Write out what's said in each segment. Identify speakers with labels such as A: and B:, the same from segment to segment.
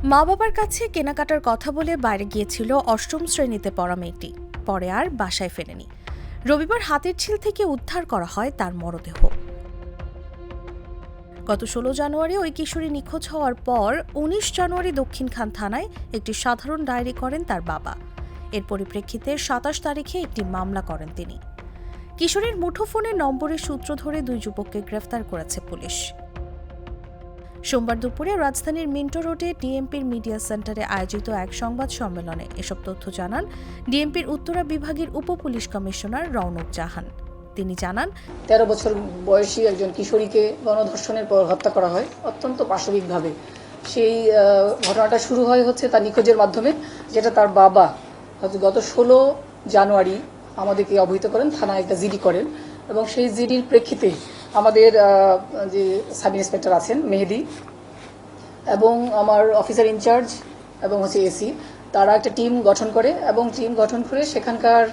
A: মা বাবার কাছে কেনাকাটার কথা বলে বাইরে গিয়েছিল অষ্টম শ্রেণীতে পড়া মেয়েটি। পরে আর বাসায় ফেরেনি। রবিবার হাতিরঝিল থেকে উদ্ধার করা হয় তার মরদেহ। গত 16 জানুয়ারি ওই কিশোরী নিখোঁজ হওয়ার পর 19 জানুয়ারি দক্ষিণখান থানায় একটি সাধারণ ডায়েরি করেন তার বাবা। এর পরিপ্রেক্ষিতে 27 তারিখে একটি মামলা করেন তিনি। কিশোরীর মুঠোফোনের নম্বরের সূত্র ধরে দুই যুবককে গ্রেফতার করেছে পুলিশ। সোমবার দুপুরে রাজধানীর মিন্টো রোডে ডিএমপির মিডিয়া সেন্টারে আয়োজিত এক সংবাদ সম্মেলনে এসব তথ্য জানান ডিএমপির উত্তরা বিভাগের উপপুলিশ কমিশনার রওনক জাহান। তিনি জানান,
B: 13 বছর বয়সী একজন কিশোরীকে গণধর্ষণের পর হত্যা করা হয় অত্যন্ত পাশবিকভাবে। সেই ঘটনাটা শুরু হয় তার নিখোঁজের মাধ্যমে, যেটা তার বাবা গত 16 জানুয়ারি আমাদেরকে অবহিত করেন, থানায় একটা জিডি করেন এবং সেই জিডির প্রেক্ষিতে আমাদের যে সাব ইন্সপেক্টর আছেন মেহেদি এবং আমার অফিসার ইনচার্জ এবং এসি, তারা একটা টিম গঠন করে এবং টিম গঠন করে সেখানকার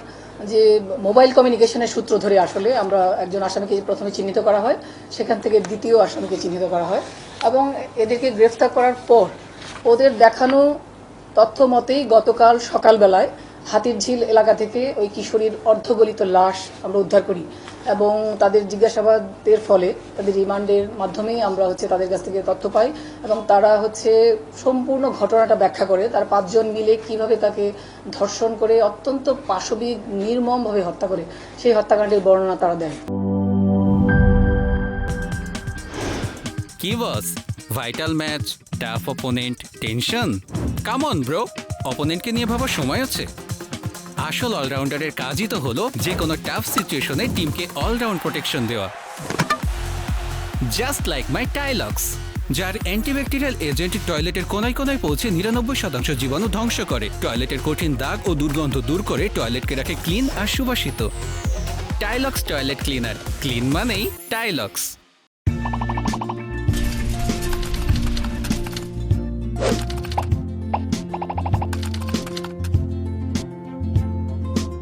B: যে মোবাইল কমিউনিকেশনের সূত্র ধরে আসলে আমরা একজন আসামিকে প্রথমে চিহ্নিত করা হয়, সেখান থেকে দ্বিতীয় আসামিকে চিহ্নিত করা হয় এবং এদেরকে গ্রেফতার করার পর ওদের দেখানো তথ্য মতেই গতকাল সকালবেলায় হাতিরঝিল এলাকা থেকে ওই কিশোরীর অর্ধগলিত লাশ আমরা উদ্ধার করি এবং তাদের জিজ্ঞাসাবাদের ফলে তাদের রিমান্ডের মাধ্যমেই আমরা তাদের কাছ থেকে তথ্য পাই এবং তারা সম্পূর্ণ ঘটনাটা ব্যাখ্যা করে। তার 5 জন মিলে কিভাবে তাকে ধর্ষণ করে অত্যন্ত পাশবিক নির্মমভাবে হত্যা করে সেই হত্যাকাণ্ডের বর্ণনা তারা দেয়।
C: কি boss, vital match, tough opponent, tension? Come on bro, অপোনেন্টকে নিয়ে ভাবার সময় আছে। আসল অলরাউন্ডারের কাজই তো হলো যে কোনো টাফ সিচুয়েশনে টিমকে অলরাউন্ড প্রোটেকশন দেওয়া। জাস্ট লাইক মাই টাইলক্স, যার অ্যান্টিব্যাকটেরিয়াল এজেন্ট টয়লেটের কোনায় কোনায় পৌঁছে 99% জীবাণু ধ্বংস করে, টয়লেটের কঠিন দাগ ও দুর্গন্ধ দূর করে টয়লেটকে রাখে ক্লিন আর সুবাসিত। টাইলক্স টয়লেট ক্লিনার, ক্লিন মানেই টাইলক্স।